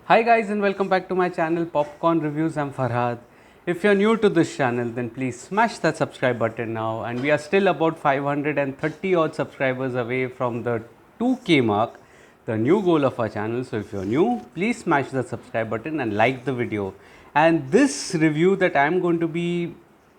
Hi guys and welcome back to my channel Popcorn Reviews. I'm Farhad. If you're new to this channel then please smash that subscribe button now, and we are still about 530 odd subscribers away from the 2k mark, the new goal of our channel. So if you're new, please smash the subscribe button and like the video. And this review that I'm going to be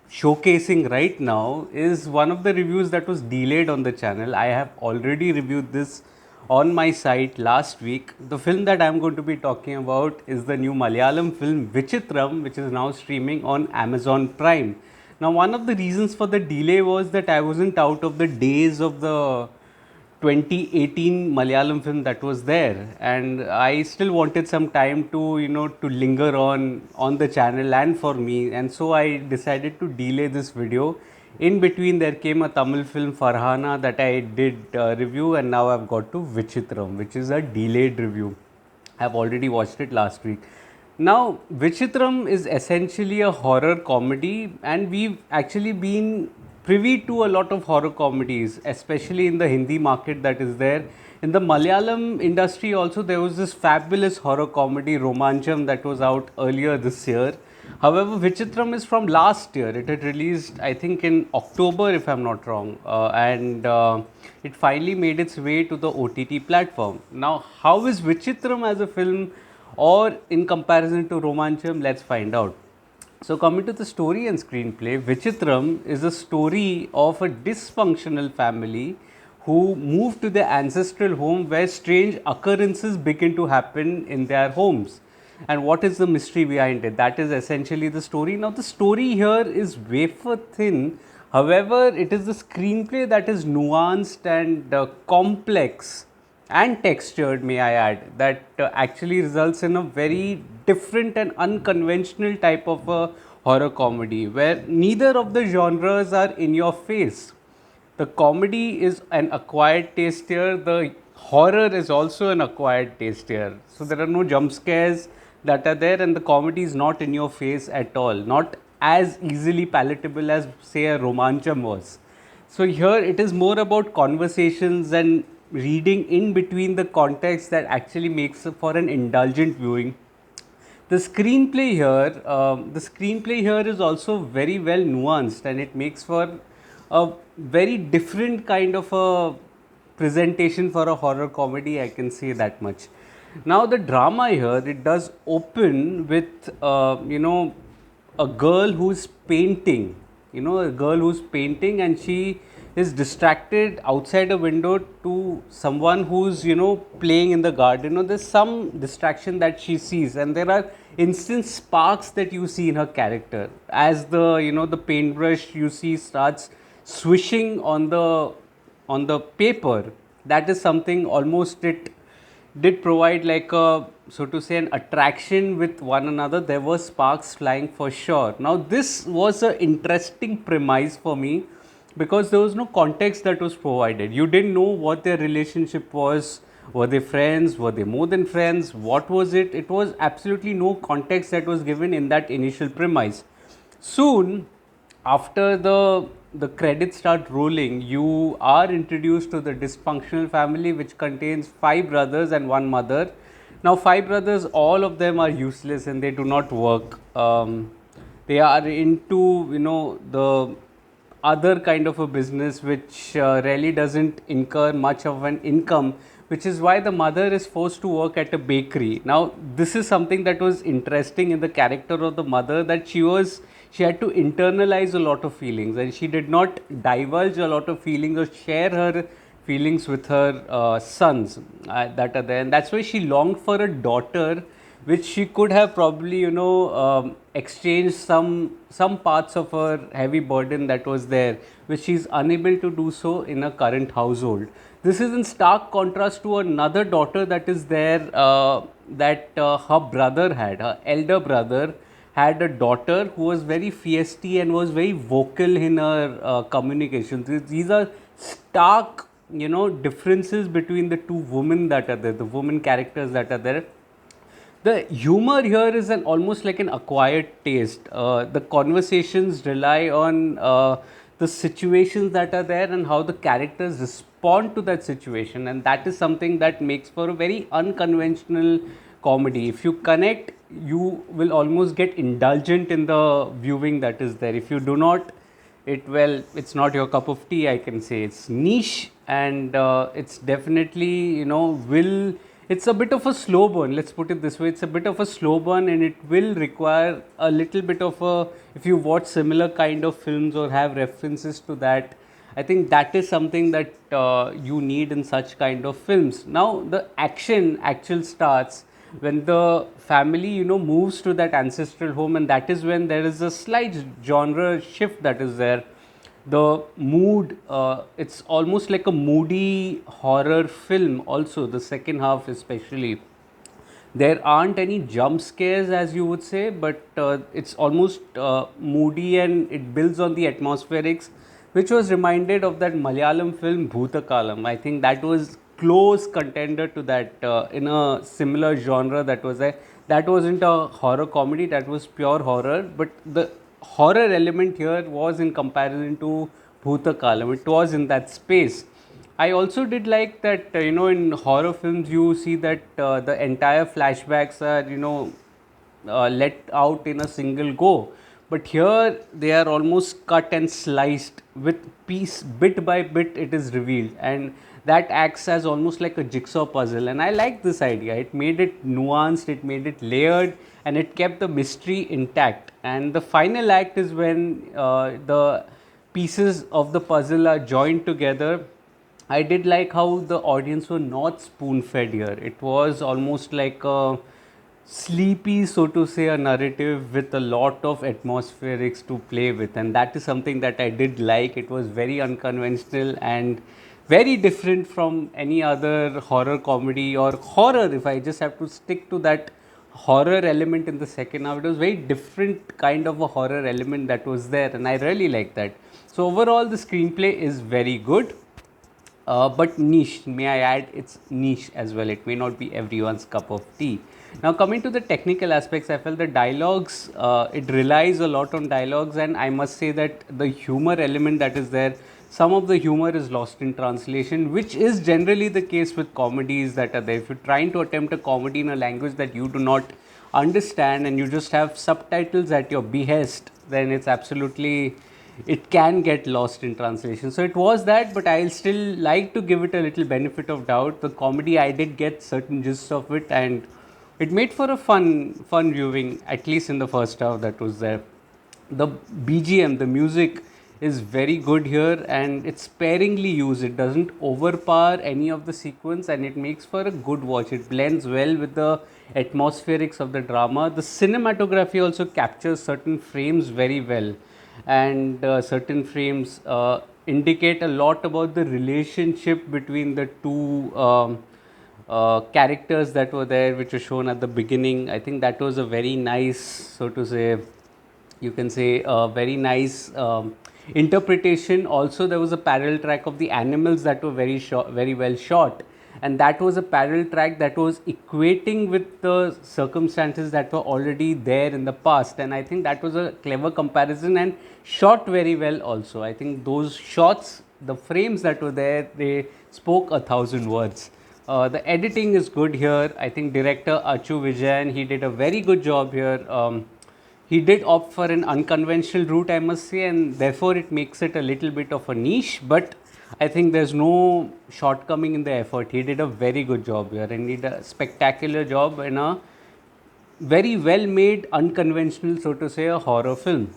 showcasing right now is one of the reviews that was delayed on the channel. I have already reviewed this on my site last week. The film that I'm going to be talking about is the new Malayalam film Vichithram, which is now streaming on Amazon Prime. Now, one of the reasons for the delay was that I wasn't out of the days of the 2018 Malayalam film that was there, and I still wanted some time to to linger on the channel and for me, and so I decided to delay this video. In between, there came a Tamil film Farhana that I did review, and now I've got to Vichithram, which is a delayed review. I've already watched it last week. Now, Vichitram is essentially a horror comedy, and we've actually been privy to a lot of horror comedies, especially in the Hindi market that is there. In the Malayalam industry, also, there was this fabulous horror comedy, Romancham, that was out earlier this year. However, Vichitram is from last year. It had released, I think, in October, if I'm not wrong, and it finally made its way to the OTT platform. Now, how is Vichitram as a film, or in comparison to Romancham? Let's find out. So, coming to the story and screenplay, Vichitram is a story of a dysfunctional family who move to their ancestral home where strange occurrences begin to happen in their homes. And what is the mystery behind it? That is essentially the story. Now, the story here is wafer thin. However, it is the screenplay that is nuanced and complex and textured, may I add, that actually results in a very different and unconventional type of a horror comedy where neither of the genres are in your face. The comedy is an acquired taste here, the horror is also an acquired taste here. So there are no jump scares that are there, and the comedy is not in your face at all, not as easily palatable as, say, a Romancham was. So here it is more about conversations and reading in between the context that actually makes for an indulgent viewing. The screenplay here is also very well nuanced, and it makes for a very different kind of a presentation for a horror comedy. I can say that much. Now the drama here, it does open with a girl who's painting, a girl who's painting, and she is distracted outside a window to someone who's playing in the garden. There's some distraction that she sees, and there are instant sparks that you see in her character as the paintbrush you see starts swishing on the paper. That is something almost it did provide, like a, so to say, an attraction with one another. There were sparks flying for sure. Now this was an interesting premise for me because there was no context that was provided. You didn't know what their relationship was. Were they friends? Were they more than friends? What was it? It was absolutely no context that was given in that initial premise. Soon after the credits start rolling, you are introduced to the dysfunctional family, which contains five brothers and one mother. Now, five brothers, all of them are useless and they do not work. They are into the other kind of a business which really doesn't incur much of an income, which is why the mother is forced to work at a bakery. Now this is something that was interesting in the character of the mother, that she had to internalize a lot of feelings, and she did not divulge a lot of feelings or share her feelings with her sons that are there, and that's why she longed for a daughter, which she could have probably exchanged some parts of her heavy burden that was there, which she is unable to do so in her current household. This is in stark contrast to another daughter that is there, that her brother had, her elder brother had a daughter who was very feisty and was very vocal in her communications. These are stark differences between the two women that are there, the women characters that are there. The humor here is an almost like an acquired taste. The conversations rely on the situations that are there and how the characters respond to that situation, and that is something that makes for a very unconventional comedy. If you connect, you will almost get indulgent in the viewing that is there. If you do not, it's not your cup of tea, I can say. It's niche, and it's definitely, will it's a bit of a slow burn, let's put it this way. It's a bit of a slow burn, and it will require a little bit of a, if you watch similar kind of films or have references to that, I think that is something that you need in such kind of films. Now the actual starts when the family, moves to that ancestral home, and that is when there is a slight genre shift that is there. The mood, it's almost like a moody horror film also, the second half especially. There aren't any jump scares, as you would say, but it's almost moody, and it builds on the atmospherics, which was reminded of that Malayalam film Bhutakalam. I think that was close contender to that, in a similar genre that was there. That wasn't a horror comedy, that was pure horror, but the horror element here was in comparison to Bhutakalam. It was in that space. I also did like that, in horror films, you see that the entire flashbacks are, let out in a single go. But here they are almost cut and sliced with piece, bit by bit, it is revealed. And that acts as almost like a jigsaw puzzle. And I like this idea. It made it nuanced, it made it layered, and it kept the mystery intact. And the final act is when the pieces of the puzzle are joined together. I did like how the audience were not spoon fed here. It was almost like a sleepy, so to say, a narrative with a lot of atmospherics to play with, and that is something that I did like. It was very unconventional and very different from any other horror comedy or horror. If I just have to stick to that horror element in the second half, it was very different kind of a horror element that was there, and I really like that. So overall, the screenplay is very good. But niche, may I add, it's niche as well. It may not be everyone's cup of tea. Now, coming to the technical aspects, I felt the dialogues, it relies a lot on dialogues, and I must say that the humor element that is there, some of the humor is lost in translation, which is generally the case with comedies that are there. If you're trying to attempt a comedy in a language that you do not understand and you just have subtitles at your behest, then it's absolutely, it can get lost in translation. So it was that, but I'll still like to give it a little benefit of doubt. The comedy, I did get certain gists of it, and it made for a fun viewing, at least in the first half that was there. The BGM, the music is very good here, and it's sparingly used. It doesn't overpower any of the sequence, and it makes for a good watch. It blends well with the atmospherics of the drama. The cinematography also captures certain frames very well, and certain frames indicate a lot about the relationship between the two characters that were there, which were shown at the beginning. I think that was a very nice, so to say, you can say, a very nice interpretation. Also, there was a parallel track of the animals that were very well shot, and that was a parallel track that was equating with the circumstances that were already there in the past, and I think that was a clever comparison and shot very well also. I think those shots, the frames that were there, they spoke 1,000 words. The editing is good here. I think director Achu Vijayan, he did a very good job here. He did opt for an unconventional route, I must say, and therefore it makes it a little bit of a niche, but I think there's no shortcoming in the effort. He did a very good job here, and he did a spectacular job in a very well made, unconventional, so to say, a horror film.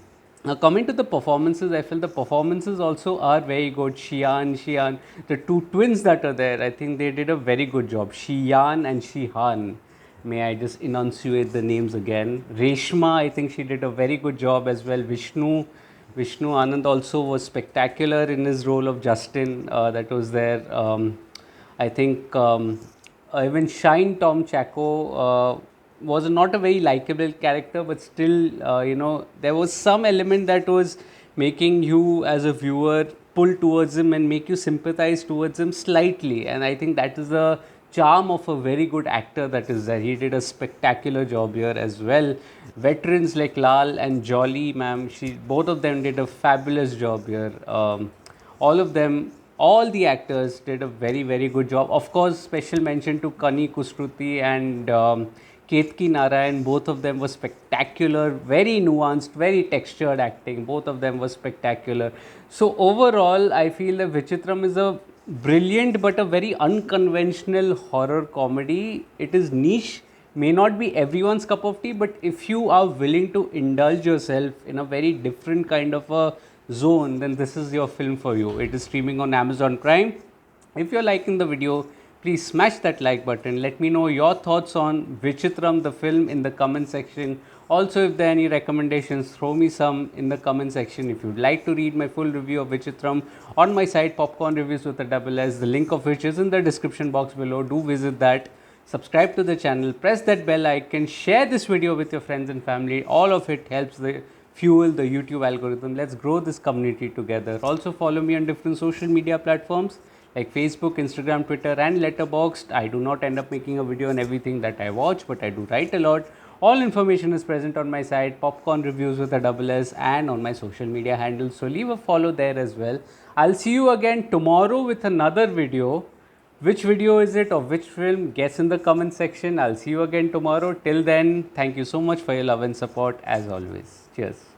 Now, coming to the performances, I feel the performances also are very good. Shian, the two twins that are there, I think they did a very good job. Shian and Shihan. May I just enunciate the names again? Reshma, I think she did a very good job as well. Vishnu Anand also was spectacular in his role of Justin, that was there. I think even Shine Tom Chaco was not a very likable character, but still, there was some element that was making you as a viewer pull towards him and make you sympathize towards him slightly. And I think that is the charm of a very good actor that is there. He did a spectacular job here as well. Veterans like Lal and Jolly ma'am, both of them did a fabulous job here. All of them, all the actors did a very good job. Of course, special mention to Kani Kustruti and Ketki Narayan. Both of them were spectacular, very nuanced, very textured acting. Both of them were spectacular. So overall, I feel that Vichitram is a brilliant but a very unconventional horror comedy. It is niche, may not be everyone's cup of tea, but if you are willing to indulge yourself in a very different kind of a zone, then this is your film for you. It is streaming on Amazon Prime. If you're liking the video, please smash that like button. Let me know your thoughts on Vichitram the film in the comment section. Also, if there are any recommendations, throw me some in the comment section. If you'd like to read my full review of Vichitram on my site, Popcorn Reviews with a double S, the link of which is in the description box below, do visit that. Subscribe to the channel, press that bell icon, share this video with your friends and family. All of it helps fuel the YouTube algorithm. Let's grow this community together. Also follow me on different social media platforms like Facebook, Instagram, Twitter and Letterboxd. I do not end up making a video on everything that I watch, but I do write a lot. All information is present on my site, Popcorn Reviews with a double S, and on my social media handles. So leave a follow there as well. I'll see you again tomorrow with another video. Which video is it of which film? Guess in the comment section. I'll see you again tomorrow. Till then, thank you so much for your love and support as always. Cheers.